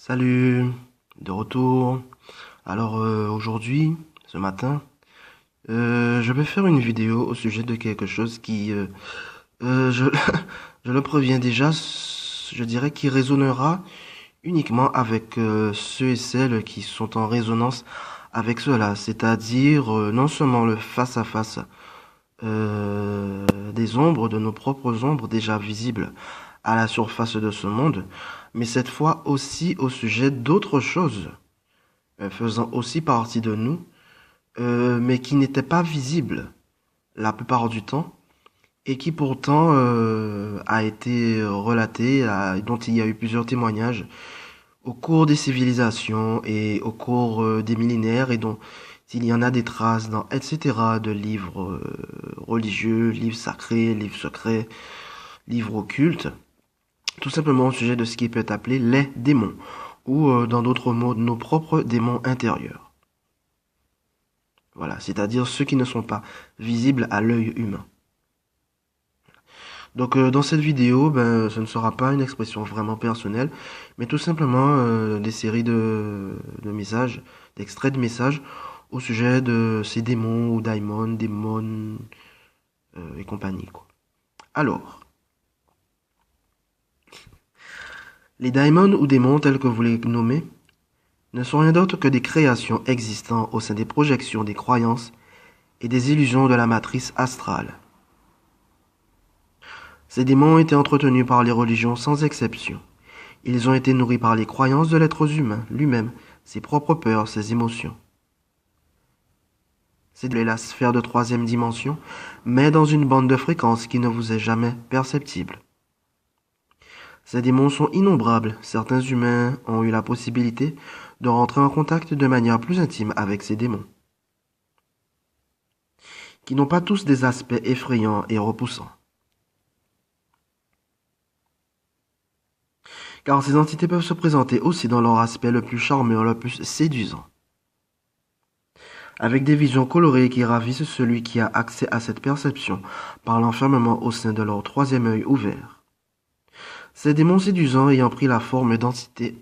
Salut, de retour. Alors aujourd'hui, ce matin, je vais faire une vidéo au sujet de quelque chose qui, je, je le préviens déjà, je dirais qui résonnera uniquement avec ceux et celles qui sont en résonance avec cela, c'est-à-dire non seulement le face-à-face des ombres, de nos propres ombres déjà visibles à la surface de ce monde, mais cette fois aussi au sujet d'autres choses faisant aussi partie de nous, mais qui n'étaient pas visibles la plupart du temps, et qui pourtant a été relaté, dont il y a eu plusieurs témoignages au cours des civilisations et au cours des millénaires, et dont il y en a des traces dans etc. de livres religieux, livres sacrés, livres secrets, livres occultes, tout simplement au sujet de ce qui peut être appelé les démons, ou dans d'autres mots, nos propres démons intérieurs. Voilà, c'est-à-dire ceux qui ne sont pas visibles à l'œil humain. Donc dans cette vidéo, ce ne sera pas une expression vraiment personnelle, mais tout simplement des séries de messages, d'extraits de messages au sujet de ces démons ou daimons, démons et compagnie, quoi. Alors, les daimons ou démons tels que vous les nommez ne sont rien d'autre que des créations existant au sein des projections des croyances et des illusions de la matrice astrale. Ces démons ont été entretenus par les religions sans exception. Ils ont été nourris par les croyances de l'être humain lui-même, ses propres peurs, ses émotions. C'est la sphère de troisième dimension, mais dans une bande de fréquences qui ne vous est jamais perceptible. Ces démons sont innombrables. Certains humains ont eu la possibilité de rentrer en contact de manière plus intime avec ces démons, qui n'ont pas tous des aspects effrayants et repoussants. Car ces entités peuvent se présenter aussi dans leur aspect le plus charmeur, le plus séduisant, avec des visions colorées qui ravissent celui qui a accès à cette perception par l'enfermement au sein de leur troisième œil ouvert. Ces démons séduisants ayant pris la forme d'entités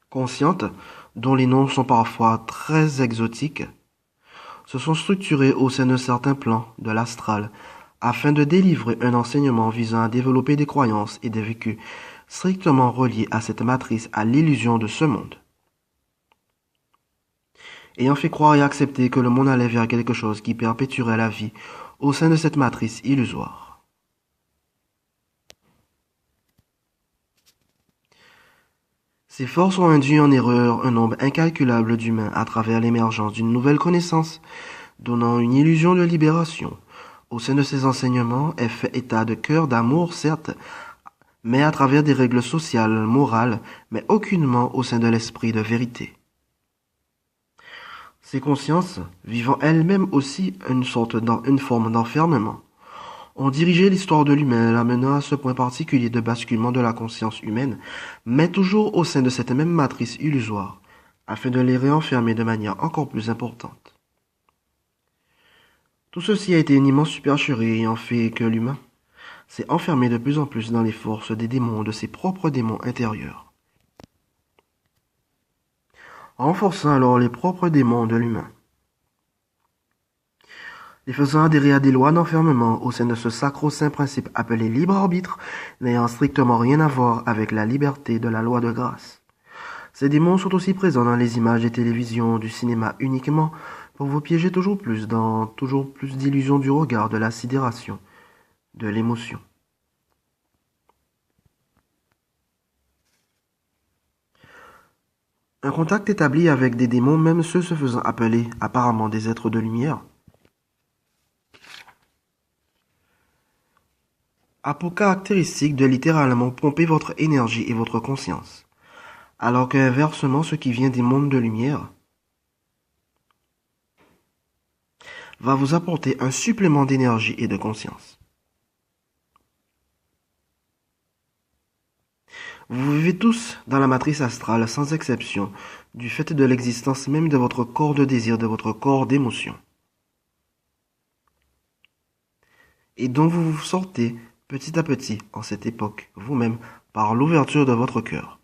conscientes, dont les noms sont parfois très exotiques, se sont structurés au sein de certains plans de l'astral afin de délivrer un enseignement visant à développer des croyances et des vécus strictement reliés à cette matrice, à l'illusion de ce monde. Ayant fait croire et accepter que le monde allait vers quelque chose qui perpétuerait la vie au sein de cette matrice illusoire. Ces forces ont induit en erreur un nombre incalculable d'humains à travers l'émergence d'une nouvelle connaissance, donnant une illusion de libération. Au sein de ces enseignements est fait état de cœur d'amour, certes, mais à travers des règles sociales, morales, mais aucunement au sein de l'esprit de vérité. Ces consciences, vivant elles-mêmes aussi une forme d'enfermement, ont dirigé l'histoire de l'humain, l'amenant à ce point particulier de basculement de la conscience humaine, mais toujours au sein de cette même matrice illusoire, afin de les réenfermer de manière encore plus importante. Tout ceci a été une immense supercherie ayant fait que l'humain s'est enfermé de plus en plus dans les forces des démons, de ses propres démons intérieurs, renforçant alors les propres démons de l'humain, les faisant adhérer à des lois d'enfermement au sein de ce sacro-saint principe appelé libre arbitre, n'ayant strictement rien à voir avec la liberté de la loi de grâce. Ces démons sont aussi présents dans les images des télévisions, du cinéma uniquement pour vous piéger toujours plus dans toujours plus d'illusions du regard, de la sidération, de l'émotion. Un contact établi avec des démons, même ceux se faisant appeler apparemment des êtres de lumière, a pour caractéristique de littéralement pomper votre énergie et votre conscience, alors qu'inversement, ce qui vient des mondes de lumière va vous apporter un supplément d'énergie et de conscience. Vous vivez tous dans la matrice astrale sans exception, du fait de l'existence même de votre corps de désir, de votre corps d'émotion, et dont vous vous sortez petit à petit en cette époque, vous-même, par l'ouverture de votre cœur.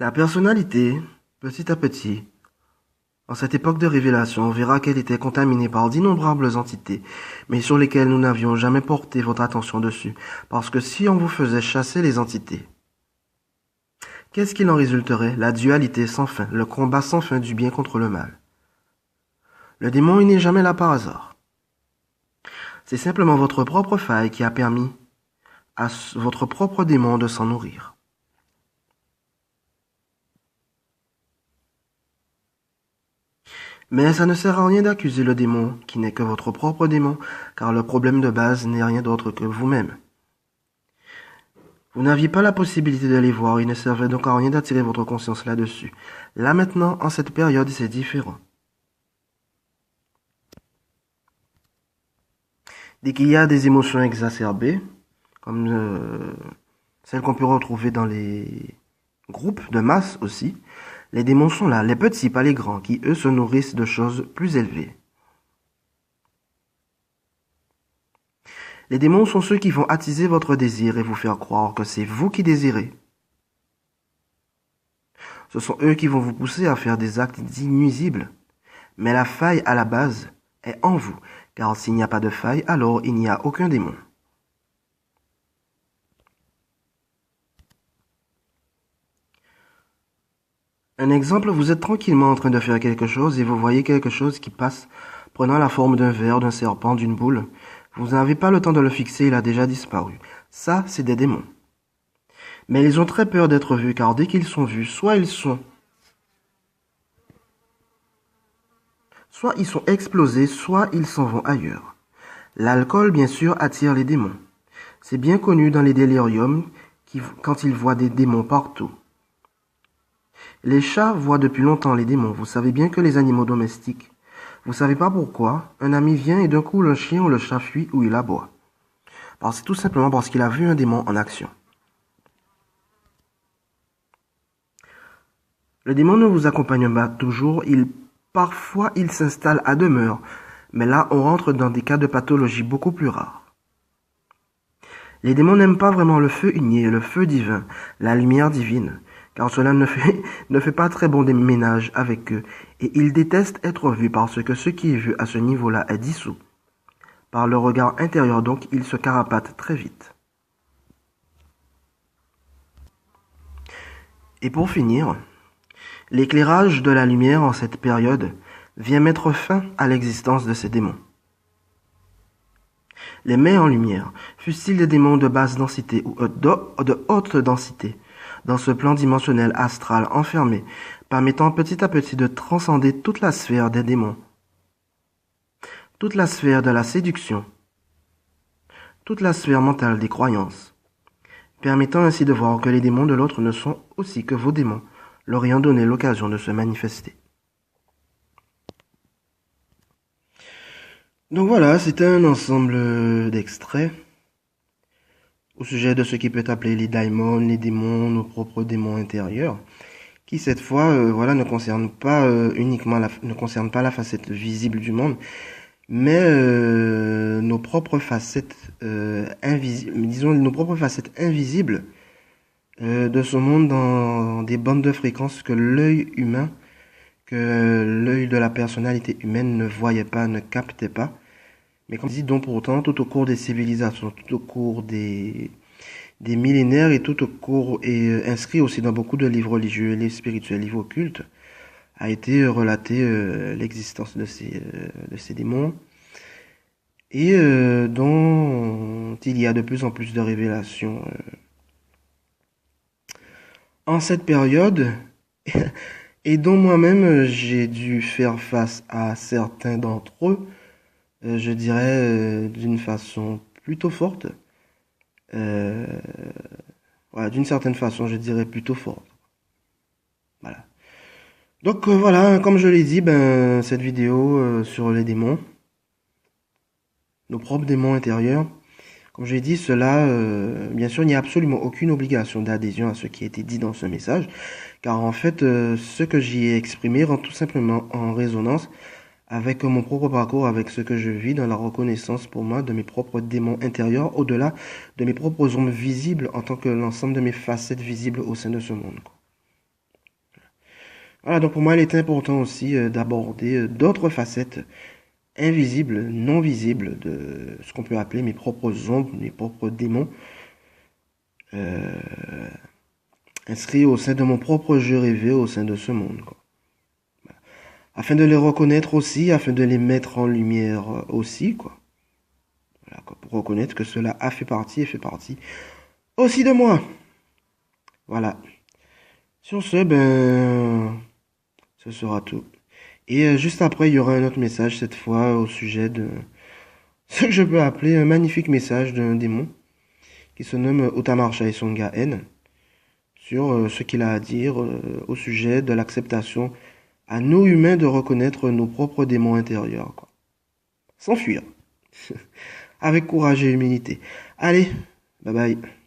La personnalité, petit à petit, en cette époque de révélation, on verra qu'elle était contaminée par d'innombrables entités, mais sur lesquelles nous n'avions jamais porté votre attention dessus, parce que si on vous faisait chasser les entités, qu'est-ce qu'il en résulterait? La dualité sans fin, le combat sans fin du bien contre le mal. Le démon, il n'est jamais là par hasard. C'est simplement votre propre faille qui a permis à votre propre démon de s'en nourrir. Mais ça ne sert à rien d'accuser le démon, qui n'est que votre propre démon, car le problème de base n'est rien d'autre que vous-même. Vous n'aviez pas la possibilité de les voir, il ne servait donc à rien d'attirer votre conscience là-dessus. Là maintenant, en cette période, c'est différent. Dès qu'il y a des émotions exacerbées, comme celles qu'on peut retrouver dans les groupes de masse aussi, les démons sont là, les petits, pas les grands, qui eux se nourrissent de choses plus élevées. Les démons sont ceux qui vont attiser votre désir et vous faire croire que c'est vous qui désirez. Ce sont eux qui vont vous pousser à faire des actes innuisibles. Mais la faille à la base est en vous, car s'il n'y a pas de faille, alors il n'y a aucun démon. Un exemple, vous êtes tranquillement en train de faire quelque chose et vous voyez quelque chose qui passe prenant la forme d'un ver, d'un serpent, d'une boule. Vous n'avez pas le temps de le fixer, il a déjà disparu. Ça, c'est des démons. Mais ils ont très peur d'être vus, car dès qu'ils sont vus, soit ils sont explosés, soit ils s'en vont ailleurs. L'alcool, bien sûr, attire les démons. C'est bien connu dans les déliriums quand ils voient des démons partout. Les chats voient depuis longtemps les démons. Vous savez bien que les animaux domestiques, vous savez pas pourquoi, un ami vient et d'un coup le chien ou le chat fuit ou il aboie. C'est tout simplement parce qu'il a vu un démon en action. Le démon ne vous accompagne pas toujours, parfois il s'installe à demeure, mais là on rentre dans des cas de pathologie beaucoup plus rares. Les démons n'aiment pas vraiment le feu igné, le feu divin, la lumière divine, car cela ne fait pas très bon ménage avec eux, et ils détestent être vus parce que ce qui est vu à ce niveau-là est dissous. Par le regard intérieur donc, ils se carapatent très vite. Et pour finir, l'éclairage de la lumière en cette période vient mettre fin à l'existence de ces démons. Les met en lumière, fussent-ils des démons de basse densité ou de haute densité, dans ce plan dimensionnel astral enfermé, permettant petit à petit de transcender toute la sphère des démons, toute la sphère de la séduction, toute la sphère mentale des croyances, permettant ainsi de voir que les démons de l'autre ne sont aussi que vos démons, leur ayant donné l'occasion de se manifester. Donc voilà, c'était un ensemble d'extraits au sujet de ce qui peut être appelé les daimons, les démons, nos propres démons intérieurs, qui cette fois, ne concernent pas ne concernent pas la facette visible du monde, mais nos propres facettes invisibles, disons nos propres facettes invisibles de ce monde dans des bandes de fréquences que l'œil humain, que l'œil de la personnalité humaine ne voyait pas, ne captait pas. Mais comme je dis, donc pourtant, tout au cours des civilisations, tout au cours des millénaires et tout au cours, et inscrit aussi dans beaucoup de livres religieux, livres spirituels, livres occultes, a été relaté l'existence de ces démons, et dont il y a de plus en plus de révélations en cette période, et dont moi-même j'ai dû faire face à certains d'entre eux, je dirais d'une façon plutôt forte. Voilà, d'une certaine façon, je dirais plutôt forte. Voilà. Donc voilà, comme je l'ai dit, cette vidéo sur les démons, nos propres démons intérieurs, comme je l'ai dit, cela, bien sûr, il n'y a absolument aucune obligation d'adhésion à ce qui a été dit dans ce message, car en fait, ce que j'y ai exprimé rentre tout simplement en résonance avec mon propre parcours, avec ce que je vis, dans la reconnaissance pour moi de mes propres démons intérieurs, au-delà de mes propres ombres visibles en tant que l'ensemble de mes facettes visibles au sein de ce monde, quoi. Voilà, donc pour moi, il est important aussi d'aborder d'autres facettes invisibles, non visibles, de ce qu'on peut appeler mes propres ombres, mes propres démons, euh, inscrits au sein de mon propre jeu rêvé, au sein de ce monde, quoi. Afin de les reconnaître aussi, afin de les mettre en lumière aussi, quoi. Voilà, quoi, pour reconnaître que cela a fait partie et fait partie aussi de moi. Voilà. Sur ce, ben, ce sera tout. Et juste après, il y aura un autre message, cette fois au sujet de ce que je peux appeler un magnifique message d'un démon qui se nomme Utamarcha Isonga N, sur ce qu'il a à dire au sujet de l'acceptation à nous humains de reconnaître nos propres démons intérieurs, quoi. Sans fuir. Avec courage et humilité. Allez, bye bye.